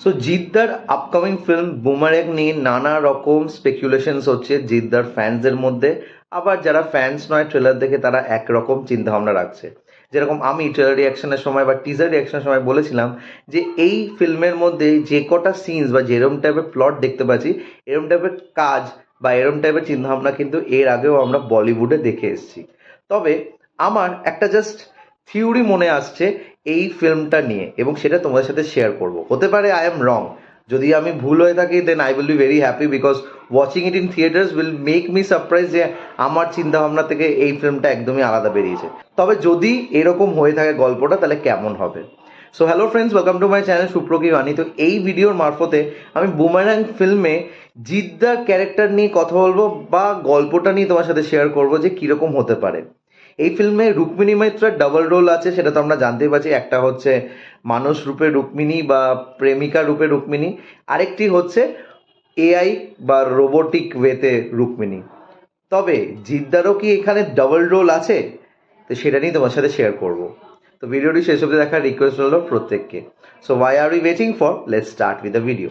So জিদ্দার upcoming film বুমারেং নিয়ে নানা রকম স্পেকুলেশনস হচ্ছে জিদ্দার ফ্যান্সদের মধ্যে। আবার যারা ফ্যান্স নয়, ট্রেলার দেখে তারা একরকম চিন্তাভাবনা রাখছে। যেরকম আমি ট্রেলার রিয়াকশনের সময় বা টিজার রিয়াকশনের সময় বলেছিলাম যে এই ফিল্মের মধ্যে যে কটা সিনস বা যেরকম টাইপের প্লট দেখতে পাচ্ছি, এরকম টাইপের কাজ বা এরকম টাইপের চিন্তাভাবনা কিন্তু এর আগেও আমরা বলিউডে দেখে এসেছি। তবে আমার একটা জাস্ট থিওরি মনে আসছে এই ফিল্মটা নিয়ে, এবং সেটা তোমাদের সাথে শেয়ার করব। হতে পারে আই এম রং। যদি আমি ভুল হয়ে থাকি then I will be very happy, because watching it in theatres will make me surprise যে আমার চিন্তাভাবনা থেকে এই ফিল্মটা একদমই আলাদা বেরিয়েছে। তবে যদি এরকম হয়ে থাকে গল্পটা, তাহলে কেমন হবে। So hello friends, welcome to my channel সুপ্রকি বাণী। তো এই ভিডিওর মারফতে আমি বুমারাং ফিল্মে জিদ্দার ক্যারেক্টার নিয়ে কথা বলবো বা গল্পটা নিয়ে তোমার সাথে শেয়ার করবো যে কীরকম হতে পারে। এই ফিল্মে রুক্মিণী মৈত্রার ডাবল রোল আছে, সেটা তো আমরা জানতেই পারছি। একটা হচ্ছে মানুষ রূপে রুক্মিণী বা প্রেমিকা রূপে রুক্মিণী, আরেকটি হচ্ছে এআই বা রোবোটিক ওয়েতে রুক্মিণী। তবে জিদ্দারও কি এখানে ডাবল রোল আছে, তো সেটা নিয়ে তোমার সাথে শেয়ার করব। তো ভিডিওটি শেষ অবধি দেখার রিকোয়েস্ট হলো প্রত্যেককে। So why are we waiting for, let's start with the video.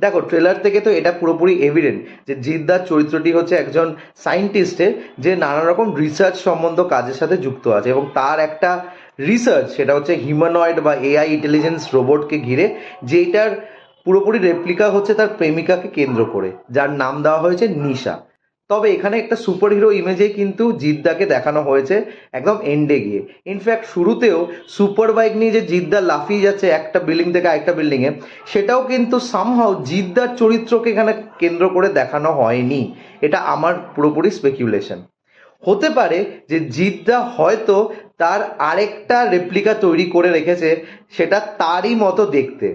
দেখো, ট্রেলার থেকে তো এটা পুরোপুরি এভিডেন্ট যে জিদ্দার চরিত্রটি হচ্ছে একজন সায়েন্টিস্টের যে নানা রকম রিসার্চ সম্বন্ধ কাজের সাথে যুক্ত আছে, এবং তার একটা রিসার্চ সেটা হচ্ছে হিউম্যানয়েড বা এআই ইন্টেলিজেন্স রোবটকে ঘিরে, যেটার পুরোপুরি রেপ্লিকা হচ্ছে তার প্রেমিকাকে কেন্দ্র করে, যার নাম দেওয়া হয়েছে নিশা। তবে এখানে একটা সুপার হিরো ইমেজেই কিন্তু জিদ্দাকে দেখানো হয়েছে একদম এন্ডে গিয়ে। ইনফ্যাক্ট শুরুতেও সুপার বাইক নিয়ে যে জিদ্দা লাফিয়ে যাচ্ছে একটা বিল্ডিং থেকে আরেকটা বিল্ডিংয়ে, সেটাও কিন্তু সামহাও জিদ্দার চরিত্রকে এখানে কেন্দ্র করে দেখানো হয়নি। এটা আমার পুরোপুরি স্পেকুলেশন। হতে পারে যে জিদ্দা হয়তো তার আরেকটা রেপ্লিকা তৈরি করে রেখেছে, সেটা তারই মতো দেখতে,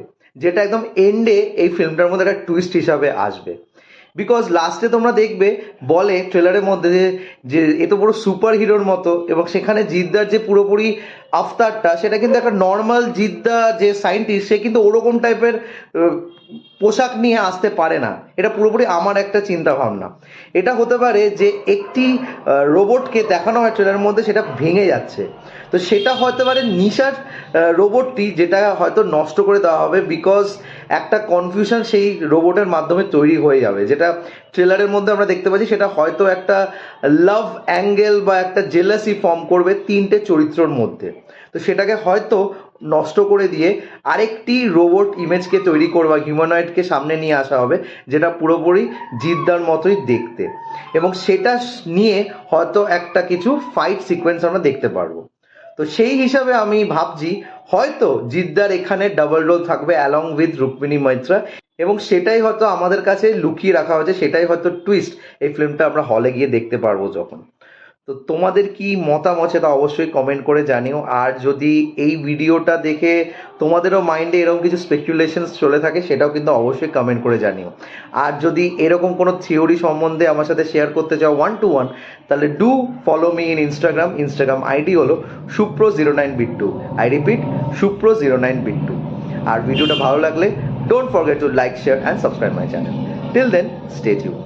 যেটা একদম এন্ডে এই ফিল্মটার মধ্যে একটা টুইস্ট হিসাবে আসবে। বিকজ লাস্টে তোমরা দেখবে বলে ট্রেলারের মধ্যে যে এ তো পুরো সুপার হিরোর মতো, এবং সেখানে জিদ্দার যে পুরোপুরি আফতারটা সেটা কিন্তু একটা নর্মাল জিদ্দা যে সায়েন্টিস্ট, সে কিন্তু ওরকম টাইপের পোশাক নিয়ে আসতে পারে না। এটা পুরোপুরি আমার একটা চিন্তা ভাবনা। এটা হতে পারে যে একটি রোবটকে দেখানো হয় ট্রেলারের মধ্যে, সেটা ভেঙে যাচ্ছে, তো সেটা হতে পারে নিশার রোবটটি, যেটা হয়তো নষ্ট করে দেওয়া হবে। বিকজ একটা কনফিউশন সেই রোবটের মাধ্যমে তৈরি হয়ে যাবে, যেটা ট্রেলারের মধ্যে আমরা দেখতে পাচ্ছি। সেটা হয়তো একটা লাভ অ্যাঙ্গেল বা একটা জেলাসি ফর্ম করবে তিনটে চরিত্রর মধ্যে, তো সেটাকে হয়তো নষ্ট করে দিয়ে আরেকটি রোবট ইমেজকে তৈরি করবা, হিউম্যানয়েডকে সামনে নিয়ে আসা হবে, যেটা পুরোপুরি জিদ্দার মতোই দেখতে, এবং সেটা নিয়ে হয়তো একটা কিছু ফাইট সিকোয়েন্স আমরা দেখতে পারবো। তো সেই হিসাবে আমি ভাবছি হয়তো জিদ্দার এখানে ডাবল রোল থাকবে অ্যালং উইথ রুক্মিণী মৈত্রা, এবং সেটাই হয়তো আমাদের কাছে লুকিয়ে রাখা হয়েছে, সেটাই হয়তো টুইস্ট এই ফিল্মটা আমরা হলে গিয়ে দেখতে পারবো যখন। তো তোমাদের কি মতামত সেটা অবশ্যই কমেন্ট করে জানিও। আর যদি এই ভিডিওটা দেখে তোমাদেরও মাইন্ডে এরকম কিছু স্পেকুলেশনস চলে থাকে, সেটাও কিন্তু অবশ্যই কমেন্ট করে জানিও। আর যদি এরকম কোনো থিওরি সম্বন্ধে আমার সাথে শেয়ার করতে চাও 1-to-1, তাহলে do follow me in Instagram ID হলো supro09bit2। I repeat, supro09bit2। আর ভিডিওটা ভালো লাগলে don't forget to like, share and subscribe my channel. Till then, stay tuned.